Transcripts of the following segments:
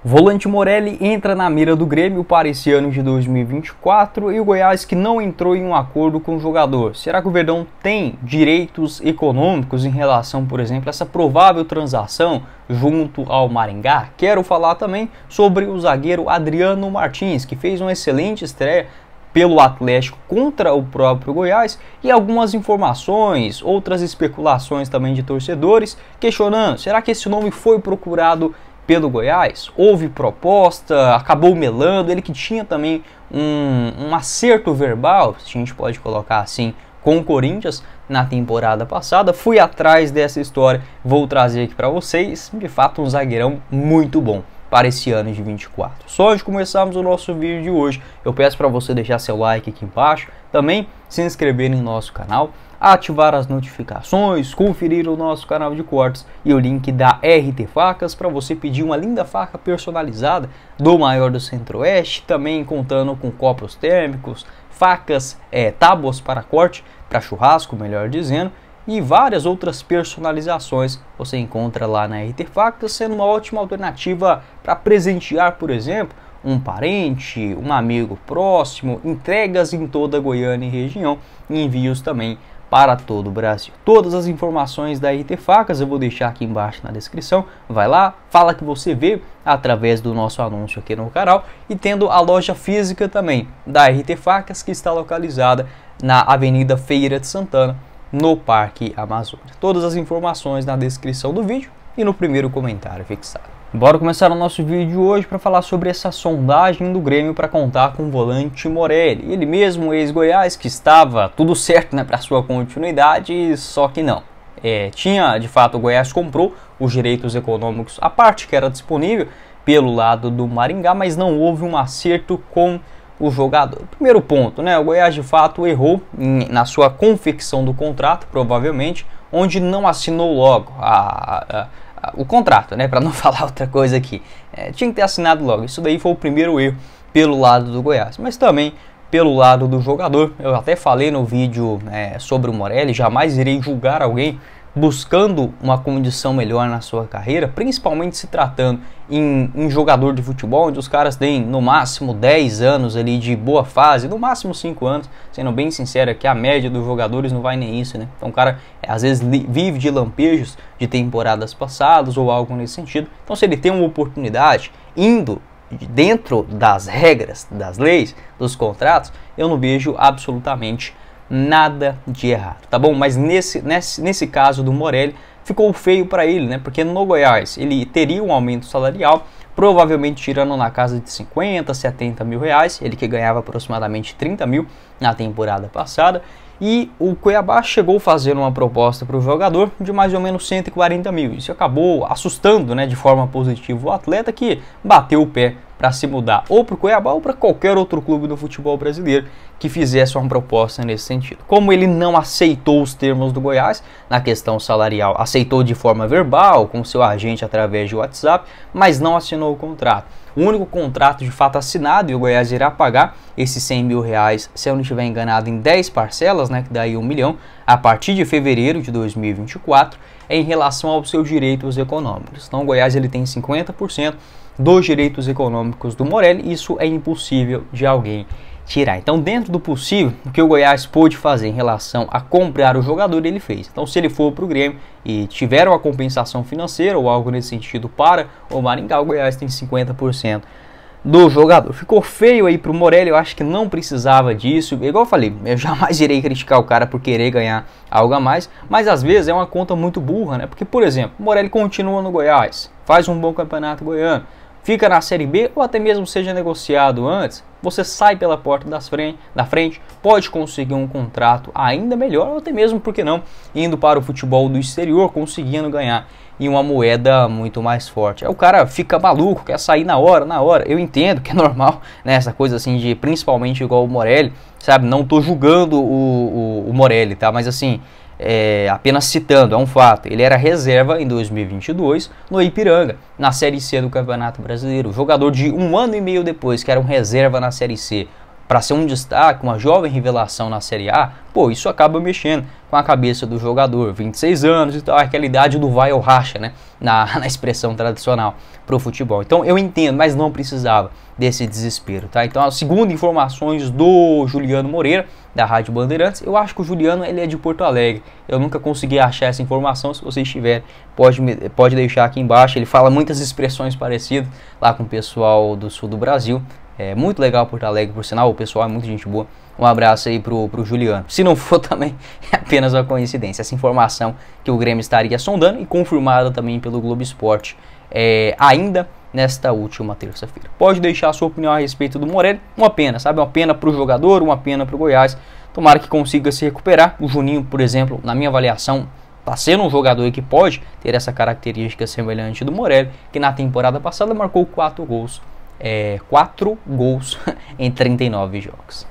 Volante Morelli entra na mira do Grêmio para esse ano de 2024 e o Goiás que não entrou em um acordo com o jogador. Será que o Verdão tem direitos econômicos em relação, por exemplo, a essa provável transação junto ao Maringá? Quero falar também sobre o zagueiro Adriano Martins, que fez uma excelente estreia pelo Atlético contra o próprio Goiás, e algumas informações, outras especulações também de torcedores, questionando, será que esse nome foi procurado pelo Goiás? Houve proposta, acabou melando, ele que tinha também um acerto verbal, se a gente pode colocar assim, com o Corinthians na temporada passada. Fui atrás dessa história, vou trazer aqui para vocês, de fato um zagueirão muito bom para esse ano de 24. Só antes de começarmos o nosso vídeo de hoje, eu peço para você deixar seu like aqui embaixo, também se inscrever no nosso canal, ativar as notificações, conferir o nosso canal de cortes e o link da RT Facas para você pedir uma linda faca personalizada do maior do Centro-Oeste, também contando com copos térmicos, facas, tábuas para corte, para churrasco, melhor dizendo, e várias outras personalizações você encontra lá na RT Facas, sendo uma ótima alternativa para presentear, por exemplo, um parente, um amigo próximo, entregas em toda a Goiânia e região, e envios também para todo o Brasil. Todas as informações da RT Facas eu vou deixar aqui embaixo na descrição. Vai lá, fala que você vê através do nosso anúncio aqui no canal, e tendo a loja física também da RT Facas, que está localizada na Avenida Feira de Santana, no Parque Amazônia. Todas as informações na descrição do vídeo e no primeiro comentário fixado. Bora começar o nosso vídeo hoje para falar sobre essa sondagem do Grêmio para contar com o volante Morelli. Ele mesmo, ex-Goiás, que estava tudo certo, né, para sua continuidade, só que não. Tinha, de fato, o Goiás comprou os direitos econômicos, a parte que era disponível pelo lado do Maringá, mas não houve um acerto com o jogador. Primeiro ponto, né, o Goiás de fato errou na sua confecção do contrato, provavelmente, onde não assinou logo o contrato, né, para não falar outra coisa aqui. Tinha que ter assinado logo. Isso daí foi o primeiro erro pelo lado do Goiás, mas também pelo lado do jogador. Eu até falei no vídeo sobre o Morelli, jamais irei julgar alguém buscando uma condição melhor na sua carreira, principalmente se tratando em jogador de futebol, onde os caras têm no máximo 10 anos ali de boa fase, no máximo 5 anos, sendo bem sincero aqui, a média dos jogadores não vai nem isso, né? Então o cara às vezes vive de lampejos de temporadas passadas ou algo nesse sentido. Então se ele tem uma oportunidade indo dentro das regras, das leis, dos contratos, eu não vejo absolutamente nada de errado, tá bom? Mas nesse caso do Morelli ficou feio para ele, né? Porque no Goiás ele teria um aumento salarial, provavelmente tirando na casa de 50, 70 mil reais, ele que ganhava aproximadamente 30 mil na temporada passada, e o Cuiabá chegou fazendo uma proposta para o jogador de mais ou menos 140 mil. Isso acabou assustando, né, de forma positiva o atleta, que bateu o pé para se mudar ou para o Cuiabá ou para qualquer outro clube do futebol brasileiro que fizesse uma proposta nesse sentido. Como ele não aceitou os termos do Goiás na questão salarial, aceitou de forma verbal com seu agente através de WhatsApp, mas não assinou o contrato. O único contrato de fato assinado, e o Goiás irá pagar esses 100 mil reais, se eu não estiver enganado, em 10 parcelas, né, que daí 1 milhão, a partir de fevereiro de 2024, em relação aos seus direitos econômicos. Então o Goiás ele tem 50% dos direitos econômicos do Morelli, isso é impossível de alguém tirar. Então, dentro do possível, o que o Goiás pôde fazer em relação a comprar o jogador, ele fez. Então, se ele for para o Grêmio e tiver uma compensação financeira ou algo nesse sentido para o Maringá, o Goiás tem 50% do jogador. Ficou feio aí para o Morelli, eu acho que não precisava disso. Igual eu falei, eu jamais irei criticar o cara por querer ganhar algo a mais, mas às vezes é uma conta muito burra, né? Porque, por exemplo, o Morelli continua no Goiás, faz um bom campeonato goiano, fica na Série B ou até mesmo seja negociado antes, você sai pela porta da frente, pode conseguir um contrato ainda melhor, ou até mesmo, por que não, indo para o futebol do exterior, conseguindo ganhar em uma moeda muito mais forte. Aí o cara fica maluco, quer sair na hora. Eu entendo que é normal, né, essa coisa assim de, principalmente igual o Morelli, sabe, não tô julgando o Morelli, tá, mas assim, apenas citando, é um fato, ele era reserva em 2022 no Ipiranga, na Série C do Campeonato Brasileiro. Jogador de um ano e meio depois, que era um reserva na Série C, para ser um destaque, uma jovem revelação na Série A, pô, isso acaba mexendo com a cabeça do jogador. 26 anos e tal, aquela idade do vai ou racha, né, na expressão tradicional. pro futebol. Então eu entendo, mas não precisava desse desespero, tá? Então, segundo informações do Juliano Moreira, da Rádio Bandeirantes, eu acho que o Juliano ele é de Porto Alegre. Eu nunca consegui achar essa informação. Se vocês tiverem, pode deixar aqui embaixo. Ele fala muitas expressões parecidas lá com o pessoal do sul do Brasil. É muito legal Porto Alegre, por sinal, o pessoal é muito gente boa. Um abraço aí pro Juliano. Se não for também, é apenas uma coincidência. Essa informação que o Grêmio estaria sondando e confirmada também pelo Globo Esporte ainda nesta última terça-feira. Pode deixar a sua opinião a respeito do Morelli. Uma pena, sabe? Uma pena pro jogador, uma pena pro Goiás. Tomara que consiga se recuperar. O Juninho, por exemplo, na minha avaliação, está sendo um jogador que pode ter essa característica semelhante do Morelli, que na temporada passada marcou 4 gols. 4 gols em 39 jogos.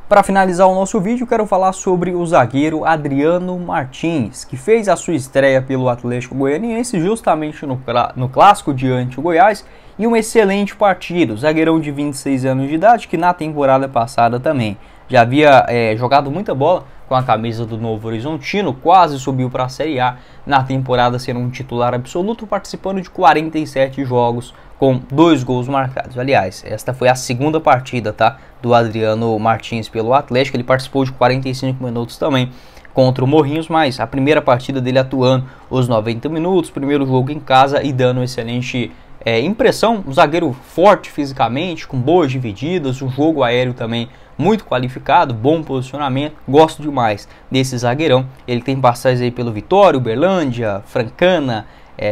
Para finalizar o nosso vídeo, quero falar sobre o zagueiro Adriano Martins, que fez a sua estreia pelo Atlético Goianiense justamente no clássico diante do Goiás, e um excelente partido. Zagueirão de 26 anos de idade, que na temporada passada também já havia jogado muita bola com a camisa do Novo Horizontino, quase subiu para a Série A na temporada, sendo um titular absoluto, participando de 47 jogos com 2 gols marcados. Aliás, esta foi a segunda partida, tá, do Adriano Martins pelo Atlético. Ele participou de 45 minutos também contra o Morrinhos, mas a primeira partida dele atuando os 90 minutos, primeiro jogo em casa e dando excelente impressão. Um zagueiro forte fisicamente, com boas divididas, um jogo aéreo também muito qualificado, bom posicionamento. Gosto demais desse zagueirão. Ele tem passagens aí pelo Vitória, Uberlândia, Francana,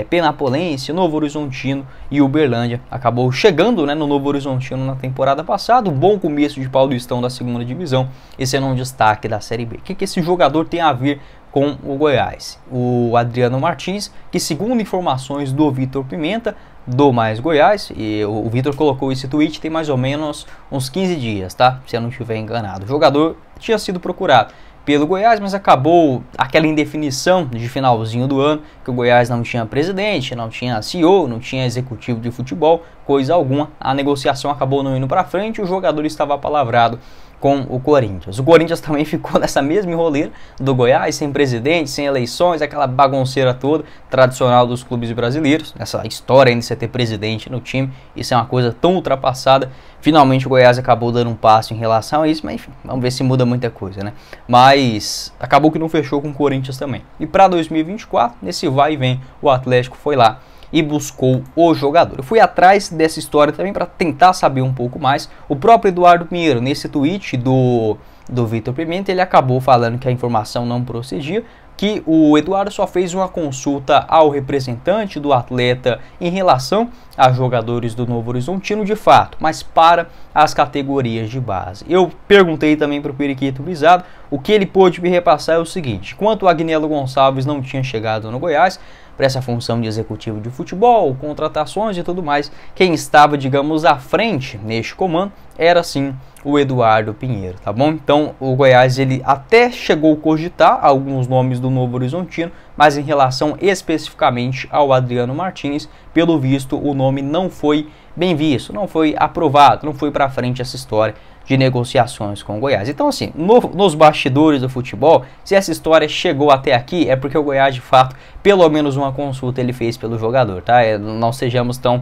Penapolense, Novo Horizontino e Uberlândia. Acabou chegando, né, no Novo Horizontino na temporada passada. Um bom começo de Paulistão da segunda divisão. Esse é um destaque da Série B. O que esse jogador tem a ver com o Goiás? O Adriano Martins, que segundo informações do Vitor Pimenta, do Mais Goiás, e o Vitor colocou esse tweet tem mais ou menos uns 15 dias, tá? Se eu não estiver enganado. O jogador tinha sido procurado pelo Goiás, mas acabou aquela indefinição de finalzinho do ano, que o Goiás não tinha presidente, não tinha CEO, não tinha executivo de futebol, coisa alguma. A negociação acabou não indo para frente, o jogador estava apalavrado com o Corinthians. O Corinthians também ficou nessa mesma enroleira do Goiás, sem presidente, sem eleições, aquela bagunceira toda tradicional dos clubes brasileiros. Essa história ainda de você ter presidente no time, isso é uma coisa tão ultrapassada. Finalmente o Goiás acabou dando um passo em relação a isso, mas enfim, vamos ver se muda muita coisa, né? Mas acabou que não fechou com o Corinthians também. E para 2024, nesse vai e vem, o Atlético foi lá e buscou o jogador. Eu fui atrás dessa história também para tentar saber um pouco mais. O próprio Eduardo Pinheiro, nesse tweet do Vitor Pimenta, ele acabou falando que a informação não procedia, que o Eduardo só fez uma consulta ao representante do atleta em relação a jogadores do Novo Horizontino de fato, mas para as categorias de base. Eu perguntei também para o Periquito Bizado, o que ele pôde me repassar é o seguinte: enquanto o Agnello Gonçalves não tinha chegado no Goiás para essa função de executivo de futebol, contratações e tudo mais, quem estava, digamos, à frente neste comando era sim o Eduardo Pinheiro, tá bom? Então o Goiás ele até chegou a cogitar alguns nomes do Novo Horizontino, mas em relação especificamente ao Adriano Martins, pelo visto o nome não foi bem visto, não foi aprovado, não foi para frente essa história de negociações com o Goiás. Então assim, nos bastidores do futebol, se essa história chegou até aqui, é porque o Goiás de fato, pelo menos uma consulta ele fez pelo jogador, tá? Não sejamos tão,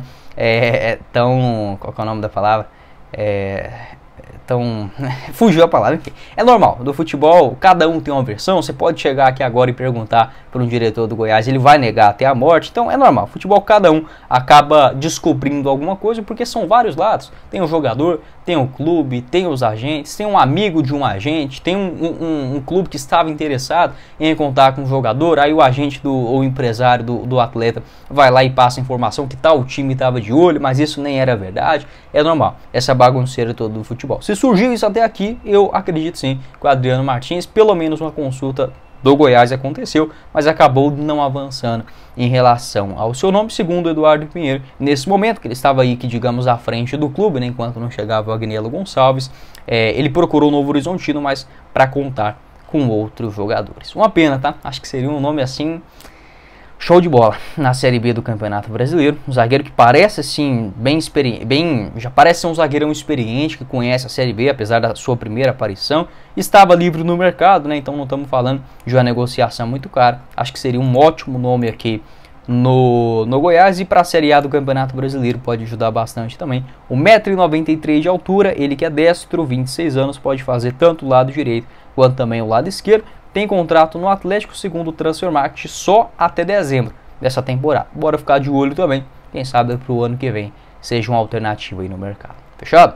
qual que é o nome da palavra? Então, fugiu a palavra, enfim. É normal, do futebol, cada um tem uma versão. Você pode chegar aqui agora e perguntar para um diretor do Goiás, ele vai negar até a morte. Então, é normal, futebol, cada um acaba descobrindo alguma coisa, porque são vários lados. Tem o jogador, tem o clube, tem os agentes, tem um amigo de um agente, tem um clube que estava interessado em contar com o jogador, aí o agente ou empresário do atleta vai lá e passa a informação que tal time estava de olho, mas isso nem era verdade. É normal, essa bagunceira toda do futebol. Se surgiu isso até aqui, eu acredito sim que o Adriano Martins, pelo menos uma consulta do Goiás aconteceu, mas acabou não avançando em relação ao seu nome, segundo o Eduardo Pinheiro, nesse momento que ele estava aí, que digamos, à frente do clube, né, enquanto não chegava o Agnello Gonçalves, ele procurou o Novo Horizontino, mas para contar com outros jogadores. Uma pena, tá? Acho que seria um nome assim, show de bola, na Série B do Campeonato Brasileiro. Um zagueiro que parece assim, já parece ser um zagueirão experiente, que conhece a Série B, apesar da sua primeira aparição. Estava livre no mercado, né? Então não estamos falando de uma negociação muito cara. Acho que seria um ótimo nome aqui no Goiás, e para a Série A do Campeonato Brasileiro pode ajudar bastante também. 1,93 m de altura, ele que é destro, 26 anos, pode fazer tanto o lado direito quanto também o lado esquerdo. Tem contrato no Atlético, segundo o Transfermarkt, só até dezembro dessa temporada. Bora ficar de olho também, quem sabe para o ano que vem seja uma alternativa aí no mercado. Fechado?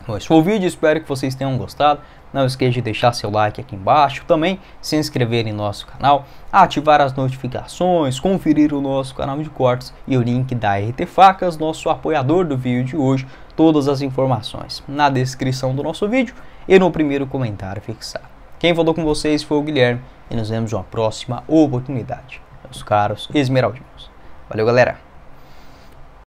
Bom, esse foi o vídeo, espero que vocês tenham gostado. Não esqueça de deixar seu like aqui embaixo, também se inscrever em nosso canal, ativar as notificações, conferir o nosso canal de cortes e o link da RT Facas, nosso apoiador do vídeo de hoje. Todas as informações na descrição do nosso vídeo e no primeiro comentário fixado. Quem falou com vocês foi o Guilherme e nos vemos em uma próxima oportunidade, meus caros esmeraldinos. Valeu, galera!